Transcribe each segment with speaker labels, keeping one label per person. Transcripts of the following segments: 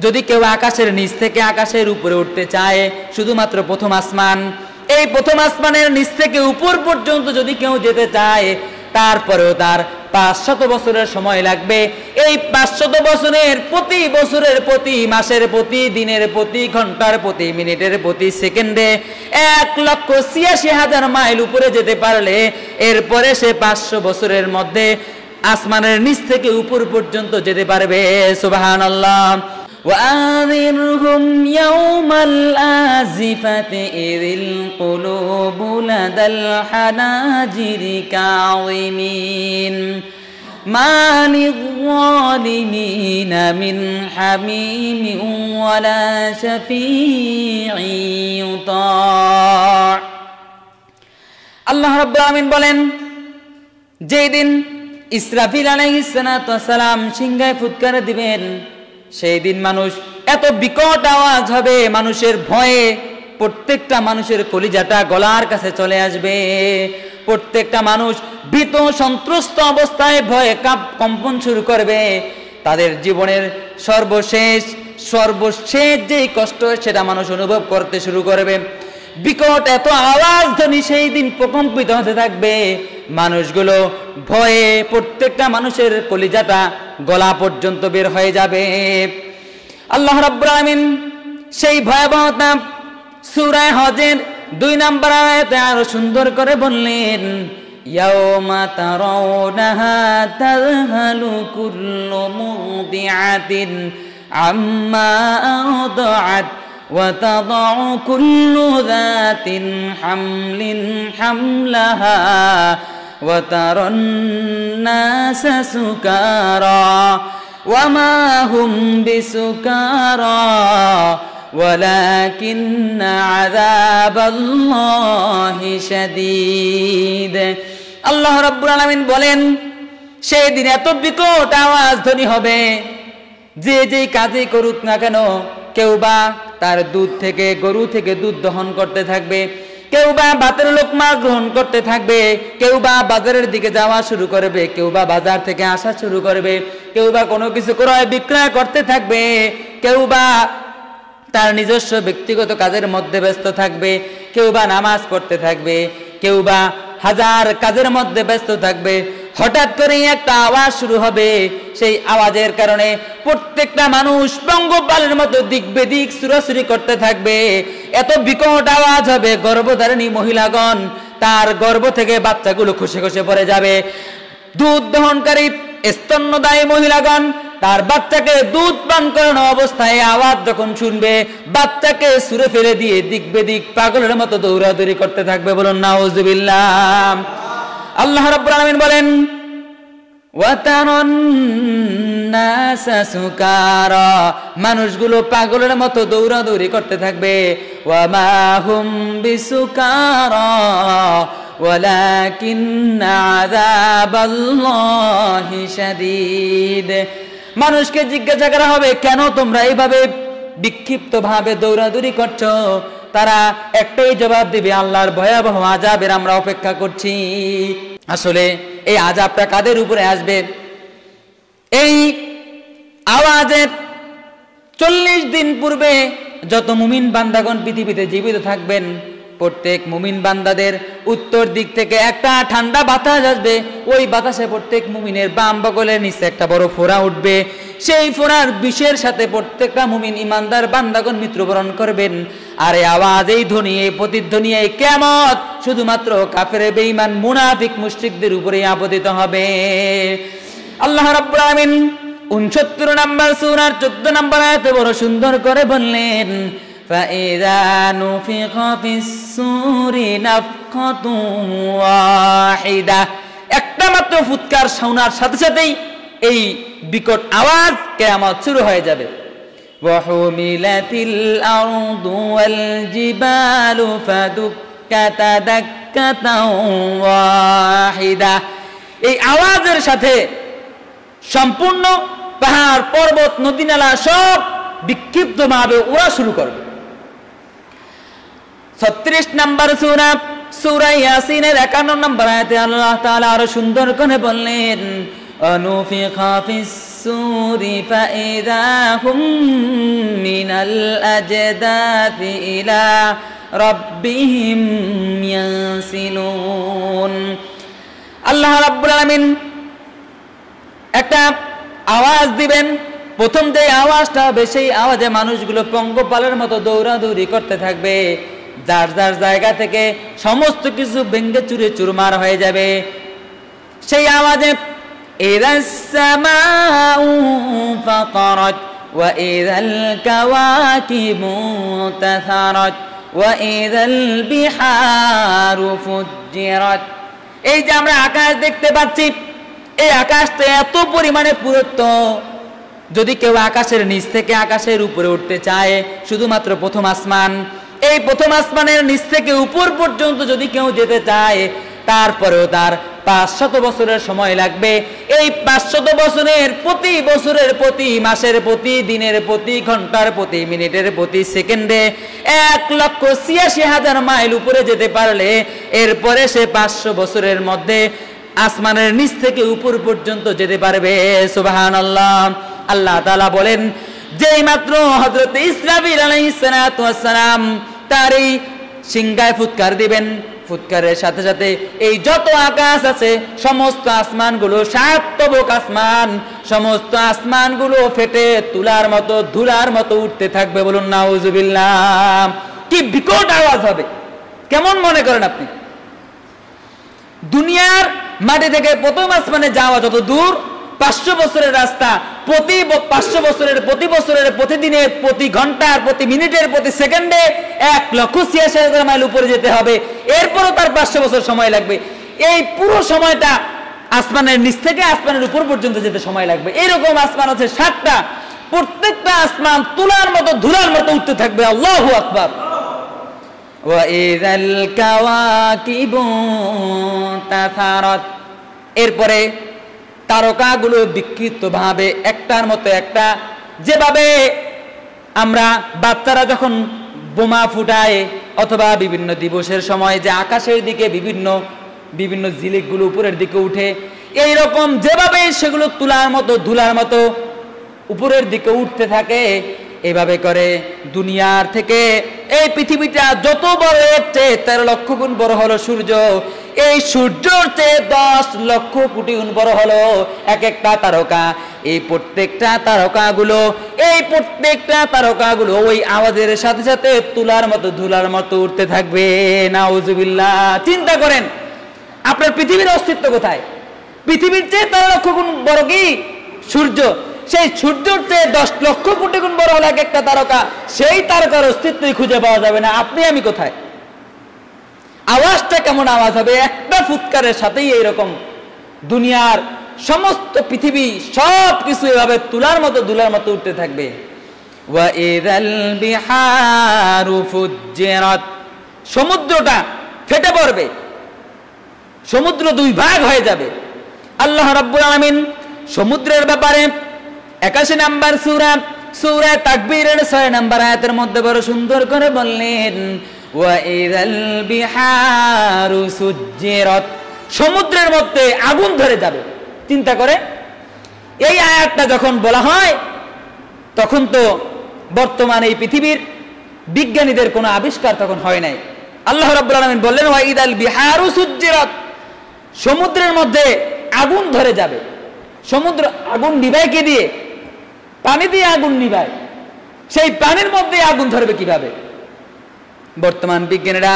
Speaker 1: যদি কেউ আকাশের নিচ থেকে আকাশের উপরে উঠতে চায়, শুধুমাত্র প্রথম আসমান, এই প্রথম আসমানের নিচ থেকে উপর পর্যন্ত যদি কেউ যেতে চায়, তারপরেও তার 500 বছরের সময় লাগবে। এই 500 বছরের প্রতি মাসের প্রতি দিনের প্রতি ঘন্টার প্রতি মিনিটের প্রতি সেকেন্ডে 1,86,000 মাইল উপরে যেতে পারলে এরপরে সে 500 বছরের মধ্যে আসমানের নিচ থেকে উপর পর্যন্ত যেতে পারবে। সুবহানাল্লাহ। وأنذرهم يوم الآزفة إذ القلوب لدى الحناجر كاظمين ما للظالمين من حميم ولا شفيع يطاع আল্লাহ রাব্বুল আলামিন বলেন, যেই দিন ইসরাফিল আলাইহিস সালাতু ওয়াস সালাম সিংহায় ফুৎকার দিবেন, সেই দিন মানুষ এত বিকট আওয়াজ হবে, মানুষের ভয়ে প্রত্যেকটা মানুষের কলিজাটা গলার কাছে চলে আসবে। প্রত্যেকটা মানুষ ভীত সন্ত্রস্ত অবস্থায় ভয়ে কম্পন শুরু করবে। তাদের জীবনের সর্বশেষ যেই কষ্ট সেটা মানুষ অনুভব করতে শুরু করবে। বিকট এত আওয়াজ ধ্বনি সেই দিন প্রকম্পিত হতে থাকবে। মানুষগুলো ভয়ে প্রত্যেকটা মানুষের কলিজাটা গলা পর্যন্ত বের হয়ে যাবে। আল্লাহ রাব্বুল আলামিন সেই ভয়াবহতা সূরা হজের 2 নম্বর আয়াতে আরো সুন্দর করে বললেন, ইয়াউমা তারাউনাহা তাযহালু কুল্লু মুরদিআতিন আম্মা আরদাআত وتضع كل ذات حمل حملها وترى الناس سكارى وما هم بسكارى ولكن عذاب الله شديد আল্লাহ রাব্বুল আলামিন বলেন, সেই দিন এত বিকট আওয়াজ ধ্বনি হবে, যেই কাজই করুক না কেন, কেউ বা তার গরু থেকে দুধ দহন করতে থাকবে, কেউ বা ভাতের লোকমা গ্রহণ করতে থাকবে, কেউ বা বাজারের দিকে যাওয়া শুরু করবে, কেউ বা বাজার থেকে আসা শুরু করবে, কেউ বা কোনো কিছু ক্রয় বিক্রয় করতে থাকবে, কেউ বা তার নিজস্ব ব্যক্তিগত কাজের মধ্যে ব্যস্ত থাকবে, কেউ বা নামাজ পড়তে থাকবে, কেউ বা হাজার কাজের মধ্যে ব্যস্ত থাকবে। হঠাৎ করে একটা আওয়াজ শুরু হবে, সেই আওয়াজের কারণে প্রত্যেকটা মানুষ পঙ্গপালের মতো দিক বেদিক ছুরাছুরি করতে থাকবে। এত বিকট আওয়াজ হবে, গর্ভধারিণী মহিলাগণ তার গর্ভ থেকে বাচ্চাগুলো খসে খসে পড়ে যাবে। দুধ দহনকারী স্তন্যদায়ী মহিলাগণ তার বাচ্চাকে দুধ পান করানো অবস্থায় আওয়াজ যখন শুনবে, বাচ্চাকে ছুঁড়ে ফেলে দিয়ে দিক বেদিক পাগলের মতো দৌড়াদৌড়ি করতে থাকবে। বলুন নাউজুবিল্লাহ। আল্লাহ রাব্বুল আলামিন বলেন, ওয়াতারান নাসা সুকারা, মানুষগুলো পাগলের মতো দৌড়াদৌড়ি করতে থাকবে। ওয়া মা হুম বিসুকারা ওয়ালাকিন্না আযাবাল্লাহি শাদীদ। মানুষকে জিজ্ঞাসা করা হবে, কেন তোমরা এইভাবে বিক্ষিপ্ত ভাবে দৌড়াদৌড়ি করছো? তারা একটাই জবাব দিবে, আল্লাহর ভয়াবহ আযাবের আমরা অপেক্ষা করছি। আসলে এই আযাবটা কাদের উপরে আসবে? এই আওয়াজের 40 দিন পূর্বে যত মুমিন বান্দাগণ পৃথিবীতে জীবিত থাকবেন, প্রত্যেক মুমিন বান্দাদের উত্তর দিক থেকে একটা ঠান্ডা বাতাস আসবে। ওই বাতাসে প্রত্যেক মুমিনের বাম বগলের নিচে একটা বড় ফোঁড়া উঠবে। সেই ফোঁড়ার বিষের সাথে প্রত্যেকটা মুমিন ইমানদার বান্দাগণ মৃত্যুবরণ করবেন। আর এই আওয়াজ, এই ধ্বনি, এই প্রতিধ্বনি, এই কিয়ামত শুধুমাত্র কাফের, বেঈমান, মুনাফিক, মুশরিকদের উপরেই আপতিত হবে। আল্লাহ রাব্বুল আলামিন 69 নম্বর সূরার 14 নম্বর আয়াতে বড় সুন্দর করে বললেন, فَإِذَا نُفِخَ فِي الصُّورِ نَفْخَةٌ وَاحِدَةٌ, একটা মাত্র ফুৎকার শোনার সাথে সাথেই এই বিকট আওয়াজ কিয়ামত শুরু হয়ে যাবে। وَحُمِلَتِ الْأَرْضُ وَالْجِبَالُ فَدُكَّتَا دَكَّةً واحدة, এই আওয়াজের সাথে সম্পূর্ণ পাহাড়, পর্বত, নদী নালা সব বিক্ষিপ্তভাবে ওরা শুরু করবে। 36 নম্বর সূরা ইয়াসিনের 51 নম্বর আয়াতে আল্লাহ তাআলা আরো সুন্দর করে বললেন, অনুফিখা ফিস الصور فإذا هم من الأجداث إلى ربهم ينسلون আল্লাহ রাব্বুল আলামিন একটা আওয়াজ দিবেন। প্রথম যে আওয়াজটা হবে সেই আওয়াজে মানুষগুলো পঙ্গপালের মতো দৌড়াদৌড়ি করতে থাকবে, যার যার জায়গা থেকে সমস্ত কিছু ভেঙে চুরে চুরমার হয়ে যাবে। সেই আওয়াজে ইযাস সামাউ ফাতারাত ওয়া ইযাল কাওয়াকিবু তাসারাত ওয়া ইযাল বিহারু ফুজ্জিরাত। এই যে আমরা আকাশ দেখতে পাচ্ছি, এই আকাশটা এত পরিমাণে পুরুত্ব, যদি কেউ আকাশের নিচ থেকে আকাশের উপরে উঠতে চায়, শুধুমাত্র প্রথম আসমান, এই প্রথম আসমানের নিচ থেকে উপর পর্যন্ত যদি কেউ যেতে চায়, তারপরেও তার 500 বছরের সময় লাগবে। এই 500 বছরের প্রতি মাসের প্রতি দিনের প্রতি ঘন্টার প্রতি মিনিটের প্রতি সেকেন্ডে 1,86,000 মাইল উপরে যেতে পারলে এরপরে সে 500 বছরের মধ্যে আসমানের নিচ থেকে উপর পর্যন্ত যেতে পারবে। সুবহানাল্লাহ। আল্লাহ তাআলা বলেন, যেই মাত্র হযরত ইসরাফিল আলাইহিস সালাতু ওয়াস সালাম তার এই সিংহায় ফুৎকার দিবেন, ফুৎকারের সাথে সাথে এই যত আকাশ আছে সমস্ত আসমানগুলো, 7 তবক আসমান, সমস্ত আসমানগুলো ফেটে তুলার মতো ধুলার মতো উঠতে থাকবে। বলুন নাউজুবিল্লাহ। কি বিকট আওয়াজ হবে! কেমন মনে করেন আপনি? দুনিয়ার মাটি থেকে প্রথম আসমানে যাওয়া যত দূর, 500 বছরের রাস্তা, প্রতি 500 বছরের প্রতি বছরের প্রতিদিনের প্রতি ঘন্টার প্রতি মিনিটের প্রতি সেকেন্ডে 1,86,000 মাইল উপরে যেতে হবে, এরপরও তার 500 বছর সময় লাগবে। এই পুরো সময়টা আসমানের নিচ থেকে আসমানের উপর পর্যন্ত যেতে সময় লাগবে। এইরকম আসমান আছে 7টা, প্রত্যেকটা আসমান তুলার মতো ধুলার মতো উঠতে থাকবে। আল্লাহু আকবার। ওয়া ইযাল কাওয়াকিবু তাসারাত। এরপরে তারকাগুলো বিক্ষিপ্ত ভাবে একটার মতো একটা, যেভাবে আমরা বাচ্চারা যখন বোমা ফুটায় অথবা বিভিন্ন দিবসের সময় যে আকাশের দিকে বিভিন্ন ঝিলিকগুলো উপরের দিকে উঠে, এই রকম যেভাবে সেগুলো তুলার মতো ধুলার মতো উপরের দিকে উঠতে থাকে, এভাবে করে দুনিয়ার থেকে এই পৃথিবীটা যত বড়, এর চেয়ে 13 লক্ষ গুণ বড় হলো সূর্য, এই সূর্যের চেয়ে 10 লক্ষ কোটি গুণ বড় হলো এক একটা তারকা। এই প্রত্যেকটা তারকাগুলো ওই আওয়াজের সাথে সাথে তুলার মতো ধুলার মতো উঠতে থাকবে। নাউজুবিল্লাহ। চিন্তা করেন আপনার পৃথিবীর অস্তিত্ব কোথায়? পৃথিবীর চেয়ে 13 লক্ষ গুণ বড় কি সূর্য, সেই সূর্যের চেয়ে 10 লক্ষ কোটি গুণ বড় হলো এক একটা তারকা। সেই তারকার অস্তিত্বই খুঁজে পাওয়া যাবে না। আপনি আমি কোথায়? আওয়াজটা কেমন আওয়াজ হবে! একটা ফুৎকারের সাথেই এইরকম দুনিয়ার সমস্ত পৃথিবী সব কিছু এভাবে তুলার মতো ধুলার মতো উঠতে থাকবে। ওয়া ইযাল বিহারু ফুজ্জিরাত। সমুদ্রটা ফেটে পড়বে, সমুদ্র 2 ভাগ হয়ে যাবে। আল্লাহ রাব্বুল আলামিন সমুদ্রের ব্যাপারে 81 নম্বর সূরা তাকবীরের 6 নম্বর আয়াতের মধ্যে বড় সুন্দর করে বললেন, ওয়া ইযাল বিহারু সুজ্জিরাত। সমুদ্রের মধ্যে আগুন ধরে যাবে। চিন্তা করে এই আয়াতটা যখন বলা হয়, তখন তো বর্তমানে এই পৃথিবীর বিজ্ঞানীদের কোনো আবিষ্কার তখন হয় নাই। আল্লাহ রাব্বুল আলামিন বললেন, ওয়া ইযাল বিহারু সুজ্জিরাত। সমুদ্রের মধ্যে আগুন ধরে যাবে। সমুদ্র আগুন নিভায় কে দিয়ে? পানি দিয়ে আগুন নিভায়। সেই পানির মধ্যে আগুন ধরবে কিভাবে? বর্তমান বিজ্ঞানীরা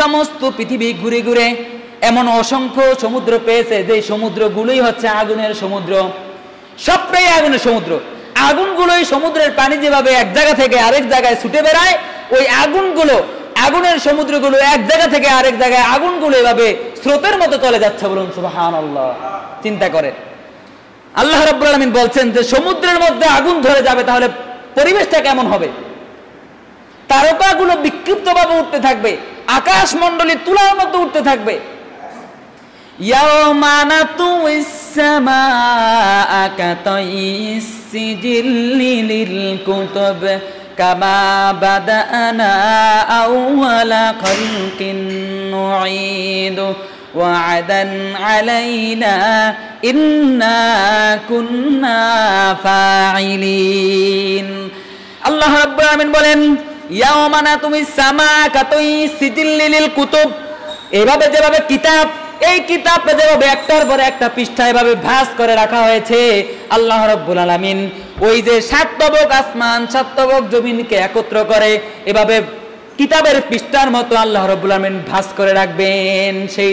Speaker 1: সমস্ত পৃথিবী ঘুরে ঘুরে এমন অসংখ্য সমুদ্র পেয়েছে, যে সমুদ্রগুলোই হচ্ছে আগুনের সমুদ্র, সবটাই আগুনের সমুদ্র। আগুনগুলোই সমুদ্রের পানি যেভাবে এক জায়গা থেকে আরেক জায়গায় ছুটে বেড়ায়, ওই আগুনের সমুদ্রগুলো এক জায়গা থেকে আরেক জায়গায় আগুনগুলো এভাবে স্রোতের মতো চলে যাচ্ছে। বলুন সুবহানাল্লাহ। চিন্তা করেন আল্লাহ রাব্বুল আলামিন বলছেন যে সমুদ্রের মধ্যে আগুন ধরে যাবে, তাহলে পরিবেশটা কেমন হবে? তারকাগুলো বিক্ষিপ্তভাবে উঠতে থাকবে, আকাশমণ্ডলী তুলার মতো উঠতে থাকবে। ইয়াওমা নাতুইস সামাআ কাতাইস সিজিল্লি লিল কুতুব কামা বাদানা আউয়ালা খালকিন নুঈদু ওয়া'দান আলাইনা ইন্না কুন্না ফাইলিন। আল্লাহ রাব্বুল আলামিন বলেন ইয়াওমা নাতুমিস সামাকা তুইসিজিল লিল কুতুব, এভাবে যেভাবে কিতাব, এই কিতাবটা যেভাবে একটার পর একটা পৃষ্ঠা এভাবে ভাঁজ করে রাখা হয়েছে, আল্লাহ রাব্বুল আলামিন ওই যে 7 তবক আসমান 7 তবক জমিনকে একত্র করে এভাবে কিতাবের পৃষ্ঠার মতো আল্লাহ রাব্বুল আলামিন ভাঁজ করে রাখবেন। সেই